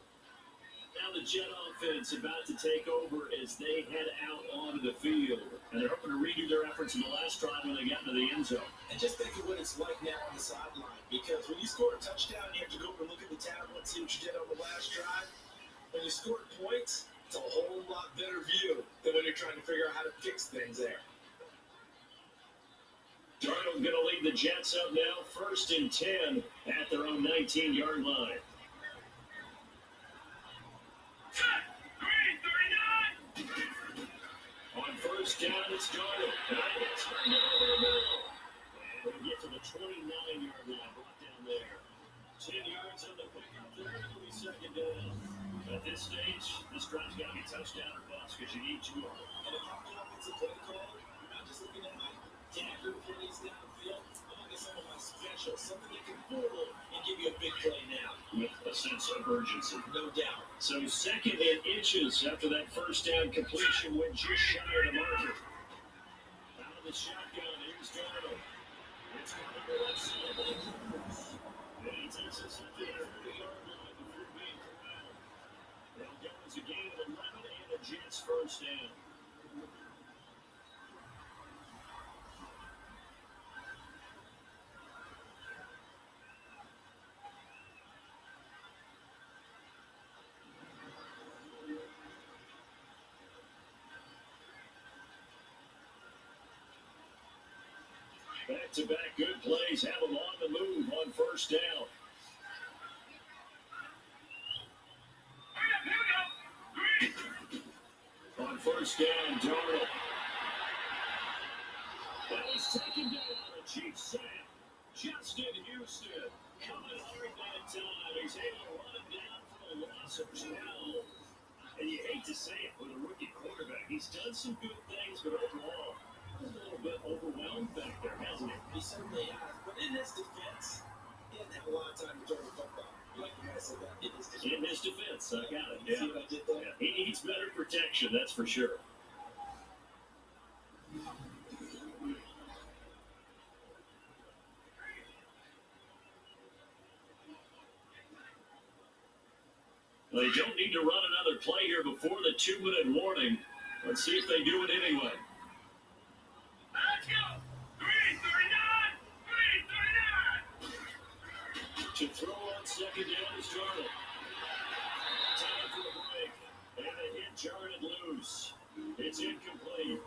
Now the Jet offense about to take over as they head out onto the field. And they're hoping to redo their efforts in the last drive when they got into the end zone. And just think of what it's like now on the sideline. Because when you score a touchdown, you have to go over and look at the tablet and see what you did on the last drive. When you score points, it's a whole lot better view than when you're trying to figure out how to fix things there. Darnold going to lead the Jets up now, 1st and 10 at their own 19-yard line. On 1st down, it's Darnold. And it's turned over the middle. And we get to the 29-yard line, brought down there. 10 yards on the pickup there, it'll be 2nd down. At this stage, this drive's got to be touchdown or bust because you need 2 of them. And if I'm the offensive play caller, you're not just looking at my dagger plays downfield. I'm looking at some of my specials, something that can fool and give you a big play now. With a sense of urgency. No doubt. So 2nd and inches after that 1st down completion went just shy of the marker. Out of the shotgun, here's Darnold. It's coming to left side. And he takes us up to the 30-yard line before being corralled. That goes a gain of 11 and the Jets 1st down. Back-to-back good plays have them on the move on 1st down. On 1st down, Darnold. That was taken down on a cheap sack. Justin Houston coming hard that time. He's able to run him down for a loss of 12. And you hate to say it with a rookie quarterback. He's done some good things, but overall, a little bit overwhelmed back there, hasn't he? He certainly has. But in his defense, he didn't have a lot of time to throw the football. Like the guy said that in his defense. In his defense, I got it. See what I did there? Yeah. He needs better protection, that's for sure. Well, they don't need to run another play here before the 2-minute warning. Let's see if they do it anyway. Let's go! 339! To throw on 2nd down is Darnold. Time for the break. And a hit jarred it loose. It's incomplete.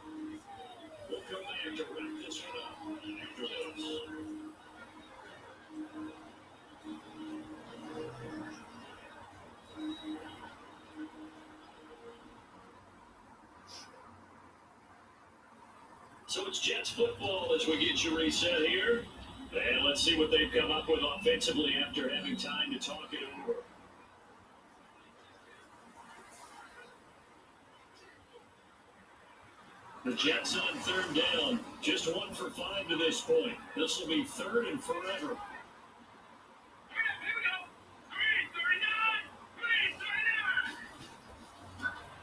We'll come back to wrap this one up after this. So it's Jets football as we get you reset here. And let's see what they've come up with offensively after having time to talk it over. The Jets on 3rd down, just 1 for 5 to this point. This will be 3rd and forever.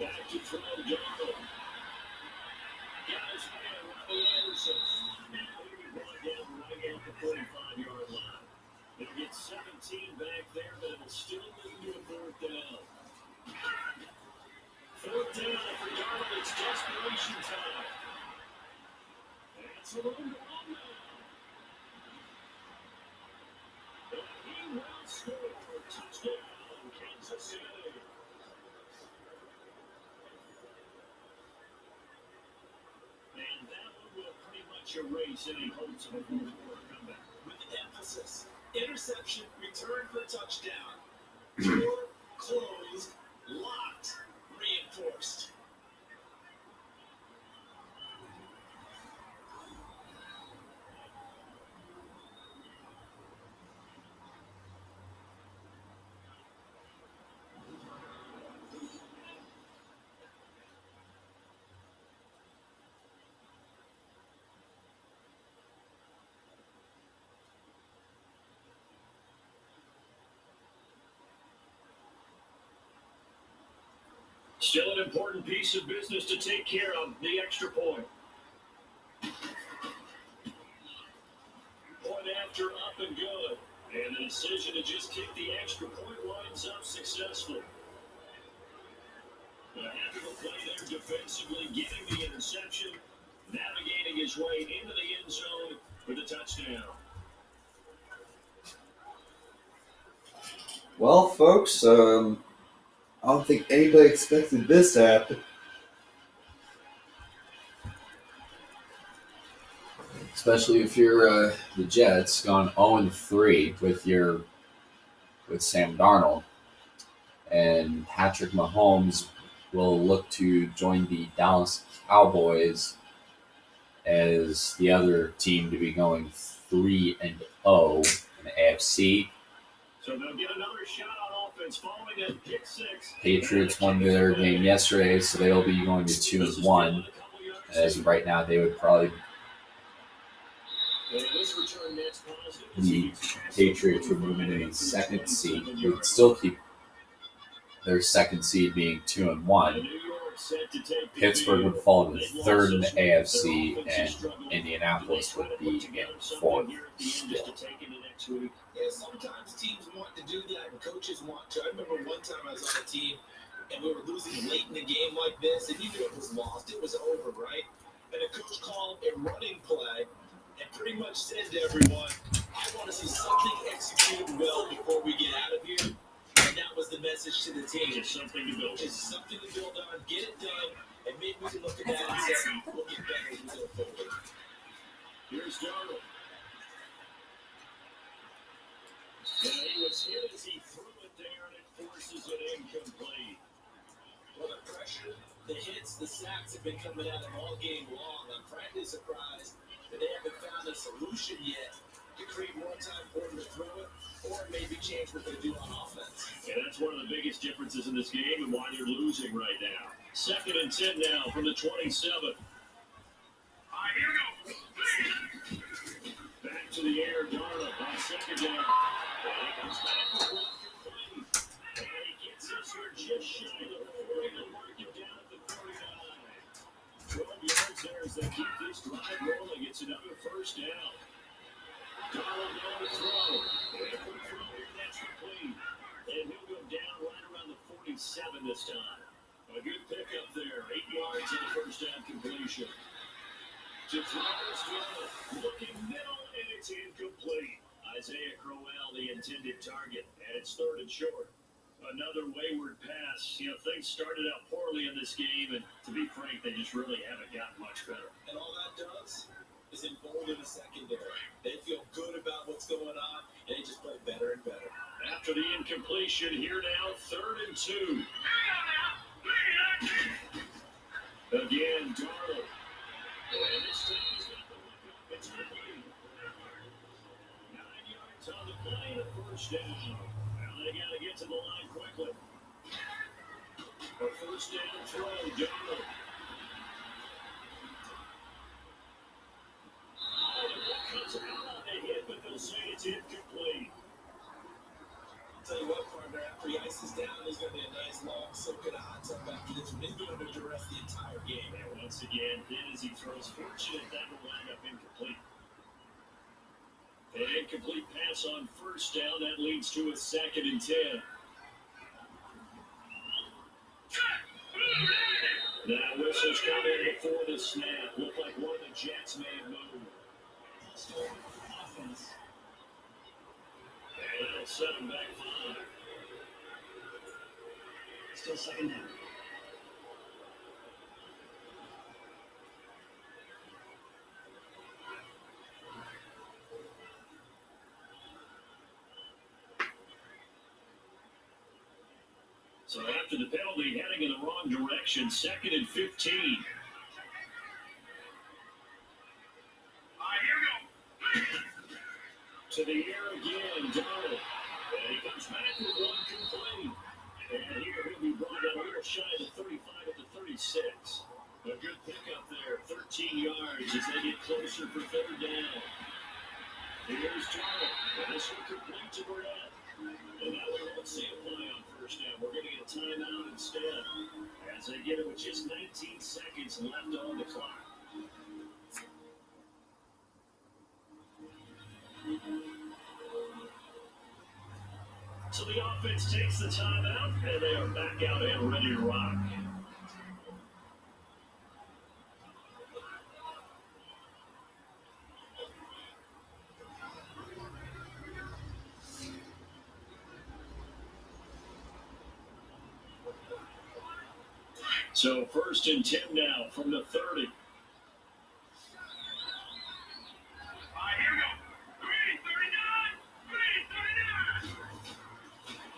Back to throw, Darnold. Got his man, Robbie Anderson. Now he'll be brought down right at the 45-yard line. It'll get 17 back there, but it'll still lead to a 4th down. 4th down for Darnold. It's desperation time. That's a little long now. And he will score. Touchdown, Kansas City. And that one will pretty much erase any hopes of a fourth-quarter comeback. With emphasis. Interception, return for touchdown. Door closed, locked, reinforced. Still an important piece of business to take care of, the extra point. Point after up and good. And the decision to just kick the extra point lines up successfully. A heck of a play there defensively, getting the interception, navigating his way into the end zone with a touchdown. Well, folks, I don't think anybody expected this to happen. Especially if you're the Jets, gone 0-3 with Sam Darnold, and Patrick Mahomes will look to join the Dallas Cowboys as the other team to be going 3-0 in the AFC. So they'll get another shot on offense following that pick six. Patriots won their game yesterday, so they'll be going to 2-1. As of right now, they would probably the Patriots would move into the second seed. They would still keep their second seed being 2-1. Pittsburgh would fall to third in the AFC, and Indianapolis would be in fourth. Yeah, sometimes teams want to do that and coaches want to. I remember one time I was on a team and we were losing late in the game like this, and you knew it was lost. It was over, right? And the coach called a running play and pretty much said to everyone, I want to see something executed well before we get out of here. And that was the message to the team. Just something to build. Just something to build on, get it done, and maybe we can look at that and say, we'll get better as we go forward. Here's Darnold. And he was hit as he threw it there, and it forces it incomplete. Well, the pressure, the hits, the sacks have been coming at him all game long. I'm frankly surprised that they haven't found a solution yet to create more time for him to throw it, or maybe change what they do on offense. And that's one of the biggest differences in this game and why they're losing right now. 2nd and 10 now from the 27. All right, here we go. Back to the air, Darnold on 2nd down. And he comes back with one complete. And he gets this here just shy of the 40 to mark him down at the 49. 12 yards there as they keep this drive rolling. It's another first down. Darnold on the throw. And a quick throw here, that's complete. And he'll go down right around the 47 this time. A good pickup there. 8 yards in the first down completion. To Travis Darnold, looking middle, and it's incomplete. Isaiah Crowell, the intended target, and it's 3rd and short. Another wayward pass. You know, things started out poorly in this game, and to be frank, they just really haven't gotten much better. And all that does is embolden the secondary. They feel good about what's going on, and they just play better and better. After the incompletion, here now, 3rd and 2. Again, Darnold. And this time he's got the one. It's complete. 9 yards on the play, and a first down. Well, they got to get to the line quickly. A first down throw, Darnold. Oh, the ball comes out on the hit, but they'll say it's incomplete. I'll tell you what, partner, after he ices down, there's going to be a nice long soak in a hot tub after this one. He's been under duress the entire game. And once again, thin as he throws, fortunate that will wind up incomplete. An incomplete pass on first down, that leads to a 2nd and 10. Now whistles come in before the snap. Looked like one of the Jets may have moved. Offense. And that'll set him back 5. Still 2nd down. So after the penalty, heading in the wrong direction, 2nd and 15. To the air again, Darnold. And he comes back with one complete. And here he'll be brought down a little shy of the 35 at the 36. A good pickup there, 13 yards as they get closer for 3rd down. Here's Darnold. And this one complete to Brett. And now we won't see a play on first down. We're going to get a timeout instead, as they get it with just 19 seconds left on the clock. So the offense takes the timeout, and they are back out and ready to rock. So 1st and 10 now from the 30.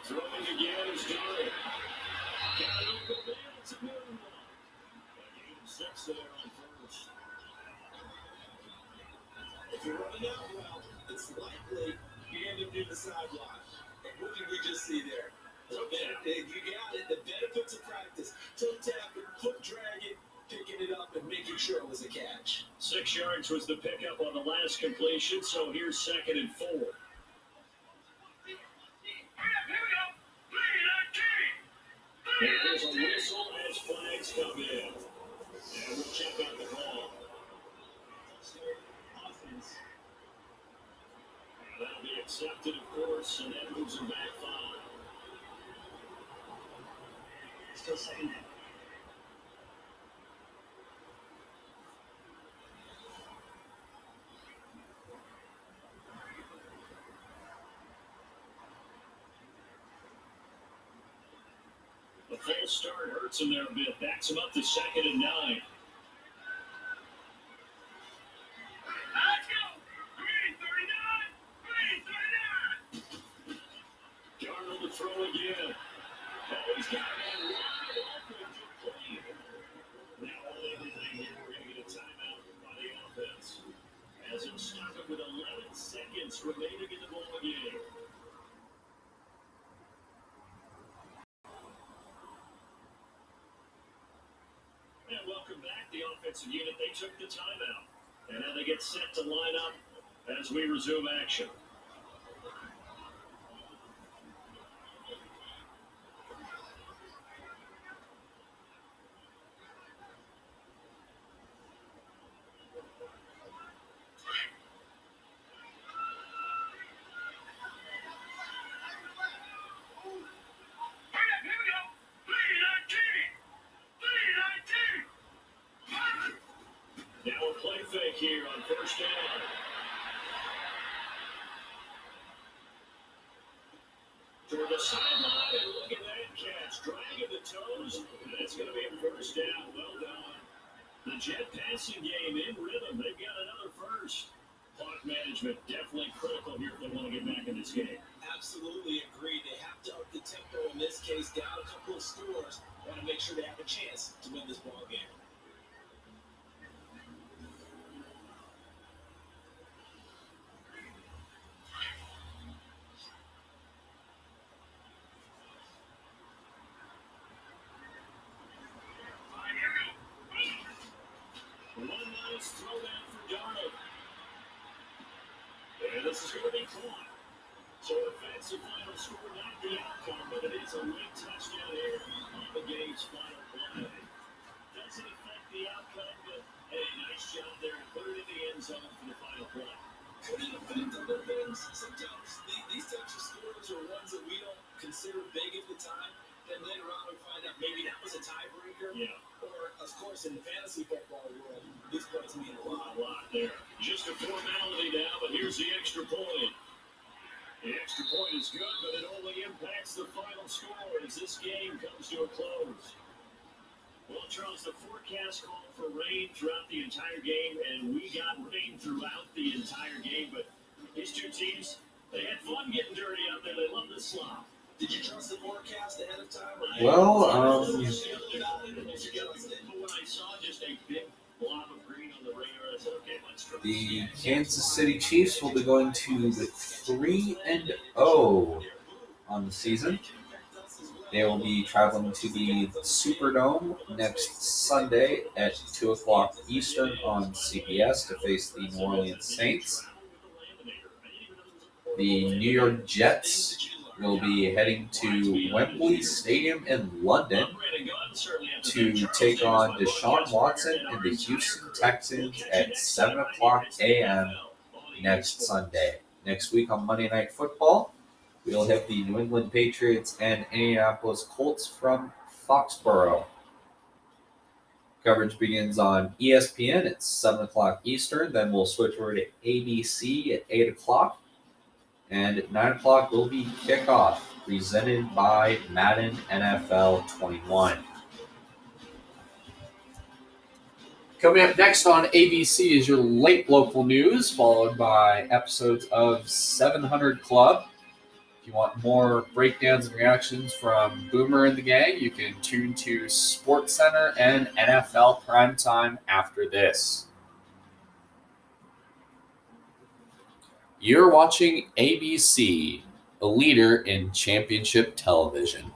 Throwing again is Darnold. Got it open there. It's a good one. Gain of 6 there on first. If you're running out well, it's likely you end up near the sideline. And what did we just see there? You got it. The benefits of practice. Toe tapping, foot dragging, picking it up, and making sure it was a catch. 6 yards was the pickup on the last completion, so here's 2nd and 4. There's a whistle as flags come in. And we'll check out the call. Offense. That'll be accepted, of course, and that moves them back 5. Still second down. The full start hurts him there a bit. Backs him up to 2nd and 9. Darnold to throw again. Oh, he's got that wide open complete. Now on everything here, we're going to get a timeout by the offense. As it started with 11 seconds remaining in the ball game. And welcome back, the offensive unit. They took the timeout. And now they get set to line up as we resume action. Now a play fake here on first down. Toward the sideline, and look at that catch. Dragging the toes. That's going to be a first down. Well done. The Jet passing game in rhythm. They've got another first. Clock management definitely critical here if they want to get back in this game. Absolutely agreed. They have to up the tempo in this case, down a couple of scores. Want to make sure they have a chance to win this ball game. One nice throwdown for Darnold. And this is going to be caught. So offensive final score, not the outcome, but it is a late touchdown here on the game's final play. Doesn't affect the outcome, but hey, nice job there. Put it in the end zone for the final play. Could it affect other things? Sometimes these types of scores are ones that we don't consider big at the time. Then later on we find out maybe that was a tiebreaker. Yeah. Or, of course, in the fantasy football world, these points mean a lot. A lot there. Just a formality now, but here's the extra point. The extra point is good, but it only impacts the final score as this game comes to a close. Well, Charles, the forecast called for rain throughout the entire game, and we got rain throughout the entire game. But these two teams, they had fun getting dirty out there. They love the slop. Did you trust the forecast ahead of time? Well, When I saw just a big blob of green on the radar, I said, okay, let's try. the Kansas City Chiefs will be going to 3-0 on the season. They will be traveling to the Superdome next Sunday at 2 o'clock Eastern on CBS to face the New Orleans Saints. The New York Jets will be heading to Wembley Stadium in London to take on Deshaun Watson and the Houston Texans at 7 o'clock a.m. next Sunday. Next week on Monday Night Football, we'll have the New England Patriots and Indianapolis Colts from Foxborough. Coverage begins on ESPN at 7 o'clock Eastern. Then we'll switch over to ABC at 8 o'clock. And at 9 o'clock will be kickoff, presented by Madden NFL 21. Coming up next on ABC is your late local news, followed by episodes of 700 Club. If you want more breakdowns and reactions from Boomer and the gang, you can tune to SportsCenter and NFL Primetime after this. You're watching ABC, a leader in championship television.